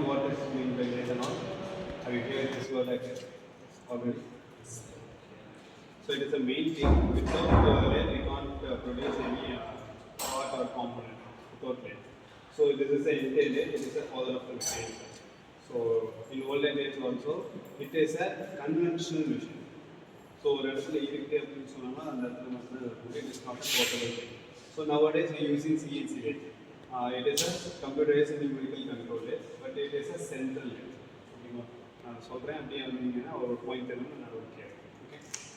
know what is mean by lathe and all? Have you heard this word already? So it is the main thing. Without lathe, we can't produce any part or component without lathe. So this is the entire lathe. It is a father of the mechanical. So in olden days also, it is a conventional machine. So it is not a portable thing. So nowadays we are using CNC lathe. It is a computerized numerical control lathe, but it is a central lathe.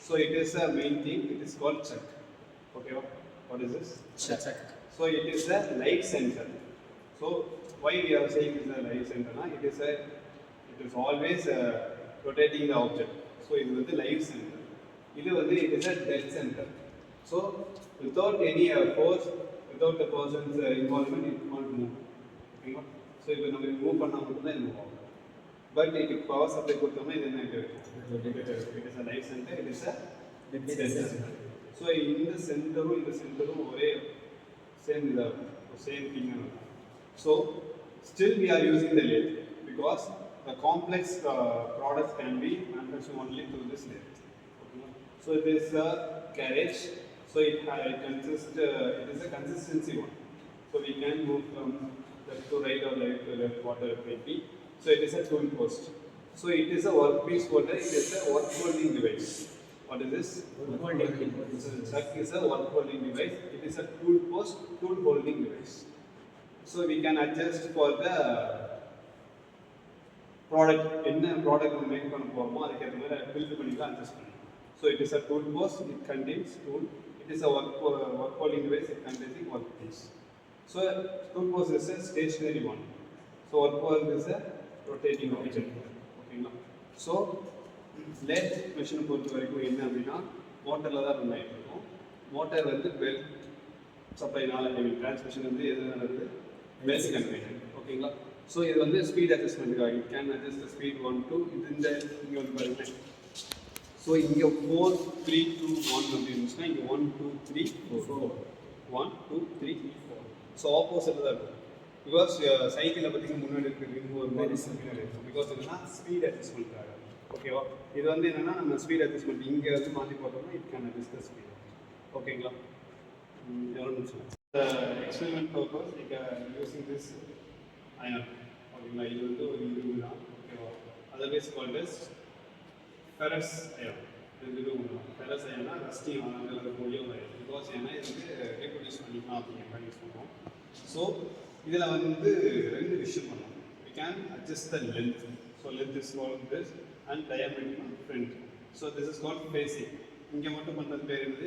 So it is a main thing. It is called chuck. Okay, what is this? Chuck. So it is a light center. So why we are saying it is a light center? It is always rotating the object. So it is the light center. It is a dead center. So without any force, without the person's involvement, it can't move. Okay? So if we move, it move. But if power supply it is a light center, it is a dead center. So in the center, same thing. So still we are using the lathe because the complex products can be manufactured only through this lathe. So it is a carriage. So it is a consistency one. So we can move from left to right or right to left, whatever it may be. So it is a tool post. So it is a workpiece holder. It is a work holding device. What is this? Work holding device. So chuck is a work holding device. It is a tool post, tool holding device. So we can adjust for the product. In product make adjust. So it is a tool post. It contains tool. It is a work holding device. It contains a workpiece. So tool post is a stationary one. So work hold is a rotating object. Okay, no? So lathe machine பொறுத்த வரைக்கும் என்ன அப்படின்னா மோட்டர்ல தான் run ஆயிட்டு இருக்கும். Motor belt சப்ளைனால transmission எது நடக்குது belt conveyor. ஓகேங்களா? ஸோ இது ஸ்பீட் அட்ஜஸ்ட்மெண்ட்டுக்காக it can adjust the speed 1 2 இது இங்கே பாருங்க. ஸோ இங்கே 4 3 2 1 அப்படின்னு இருந்துச்சுன்னா இங்கே 1 2 3 4 1 2 3 4. ஸோ ஆப்போசிட்டில் தான் இருக்கும். பிகாஸ் சைக்கிளில் பார்த்தீங்கன்னா முன்னாடி இருக்கிறது பிகாஸ் என்னன்னா ஸ்பீட் அட்ஜஸ்ட்மெண்ட்டாக. ஓகேவா? இது என்னன்னா நம்ம ஸ்பீட் அட்ஜஸ்ட்மெண்ட் இங்கே மாற்றி போட்டோம்னா it can adjust the speed. ஓகேங்களா? எவ்வளோ நிமிஷம் experiment purpose using this iron. ஓகேங்களா? இது ஒரு இரும்பு தான். ஓகேவா? Otherwise called as ferrous iron. இது ஃபெரஸ் அயன்னா ரஸ்டி ஆனது மொழியும் பிகாஸ் ஏன்னா இது ரீப்ரொடியூஸ் பண்ணிக்கலாம் அப்படிங்கிற யூஸ் பண்ணுவோம். ஸோ இதில் ரெண்டு விஷயம் பண்ணலாம். We can adjust the length. So length is called this and diameter front. So this is called facing. இங்கே மட்டும் பண்ணுறது பேர் என்னது?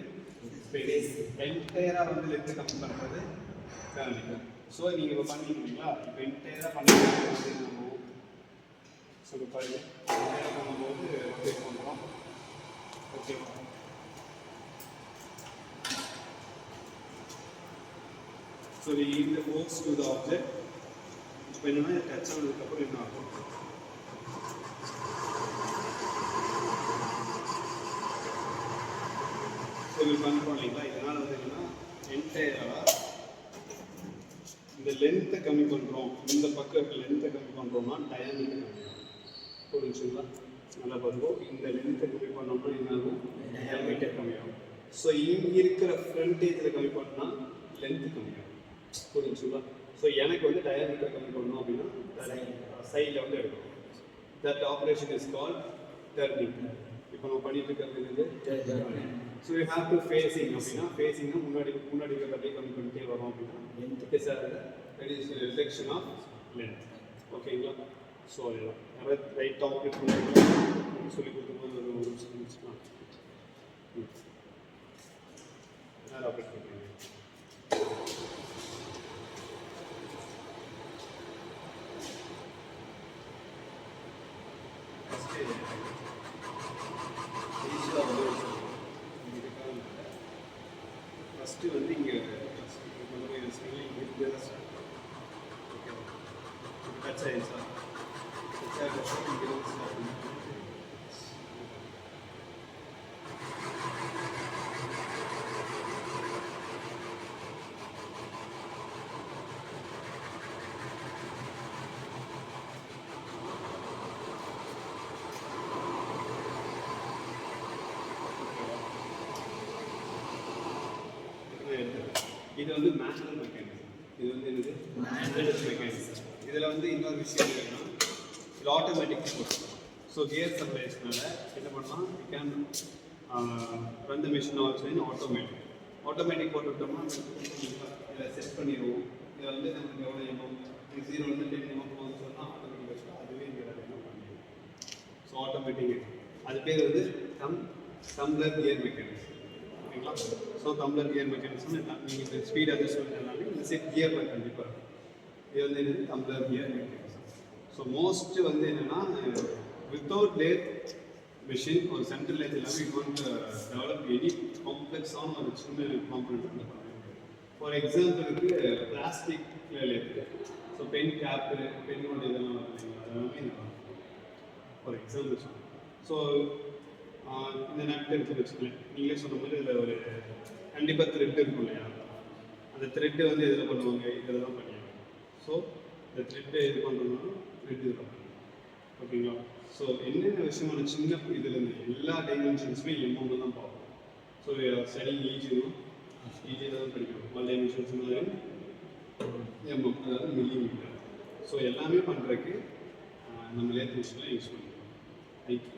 Facing. என்டையராக லென்த் கம்மி பண்ணுறது ஃபேமிலிக்கல். ஸோ நீங்கள் இப்போ பண்ணிக்கிறீங்களா? இப்போ என்டையராக பண்ணுறது ஸோ பாருங்க என்டையராக பண்ணும்போது ரொட்டேட் பண்ணுறோம். Okay. So we lead the force to the object. இப்போ என்னன்னா டச் ஆனதுக்கப்புறம் என்ன ஆகும்? ஸோ இது பண்ணுறோம் இல்லைங்களா? இதனால் என்னன்னா என்டையராக இந்த லென்த்தை கம்மி பண்ணுறோம். இந்த பக்கம் இருக்க லென்த்தை கம்மி பண்ணுறோம்னா டயாமீட்டர் கம்மி ஆகும். புரிஞ்சுங்களா? நல்லா பார்த்துக்கோ. இந்த லென்த்தை கம்மி பண்ணோம்னா என்ன ஆகும்? டயாமீட்டர் கம்மி ஆகும். ஸோ இங்கே இருக்கிற ஃப்ரண்டேஜில் கம்மி பண்ணால் லென்த்து கம்மி ஆகும். புரிஞ்சுங்களா? ஸோ எனக்கு டயாமீட்டர் கம்மி பண்ணணும் அப்படின்னா சைடில் எடுக்கணும். That operation is called turning. இப்போ நம்ம பண்ணிட்டு இருக்கிறது so you have to facing அப்படின்னா ஃபேஸிங்னா முன்னாடி இருக்கிறத அப்படியே கம்மி பண்ணிட்டே வரோம் அப்படின்னா it is reflection of length. ஓகேங்களா? ஸோ அதெல்லாம் ரைட் ஆப்ரேட் பண்ணி சொல்லி கொடுக்கும்போது ஒரு நிமிஷம் முடிச்சுக்கலாம். யார் ஆப்ரேட் பண்ணுறீங்க? ஃபஸ்ட்டு இங்கே ஓகேவா? டச் ஆயிடுச்சா? டச் ஆகிடுச்சா? இங்கே இது வந்து மேனுவல் மெக்கானிசம். இது வந்து என்னது மேனுவல் மெக்கானிசம். இதில் வந்து இன்னொரு விஷயம் என்னன்னா இது ஆட்டோமேட்டிக் போட்டு ஸோ கியர் சப்ளைஸ்னால என்ன பண்ணலாம் we can run the machine also in automatic. Automatic போட்டுவிட்டோம்னா இதை செட் பண்ணிடுவோம். இதை வந்து நமக்கு எவ்வளோ எம்எம் 0 வந்து 10 எம்எம் போகுதுன்னு சொன்னால் ஆட்டோமேட்டிக் வச்சுட்டு அதுவே இங்கே என்ன பண்ணிடுவோம். ஸோ ஆட்டோமேட்டிக் அது பேர் வந்து டம்ளர் கியர் மெக்கானிசம். ஓகேங்களா? ஸோ டம்ளர் கியர் மெக்கானிசம் நீங்கள் இப்போ ஸ்பீட் அட்ஜஸ்ட் பண்ணாலே இந்த செட் கியரில் கண்டிப்பாக இருக்கும். இது வந்து என்னது tumbler gear mechanism. So most வந்து என்னென்னா வித்தவுட் லேத் மிஷின் ஒரு சென்ட்ரல் லேத் எல்லாமே யூ வாண்ட் டெவலப் எனி காம்ப்ளெக்ஸான ஒரு சின்ன காம்பனண்ட் வந்து பண்ண முடியாது. ஃபார் எக்ஸாம்பிளுக்கு பிளாஸ்டிக்ல லேத்து ஸோ பென் கேப்பு பென்னோட இதெல்லாம் வருதுங்களா அதெல்லாமே இந்த ஃபார் எக்ஸாம்பிள் சொல்லுங்கள். ஸோ இந்த நட் எடுத்து வச்சுக்கலேன் நீங்களே சொன்ன மாதிரி இதில் ஒரு கண்டிப்பாக த்ரெட் இருக்கும் இல்லையா அந்த த்ரெட்டு வந்து இதில் பண்ணுவாங்க இதில் தான் பண்ணிடுவாங்க. ஸோ இந்த த்ரெட்டை இது பண்ணுறதுனால த்ரெட் இதில் பண்ணுவாங்க. ஓகேங்களா? ஸோ என்னென்ன விஷயமான சின்ன இதில் இருந்து எல்லா டைமென்ஷன்ஸுமே எம்எம் தான் பார்ப்போம். ஸோ ஸ்டடிங் ஈஜியும் ஈஜியாக தான் படிக்கணும். ஆல் டைமென்ஷன்ஸ் மாதிரி எம்எம் அதாவது மில்லிமீட்டர். ஸோ எல்லாமே பண்ணுறதுக்கு நம்ம லேத் மிஷினில் யூஸ் பண்ணுவோம். தேங்க்யூ.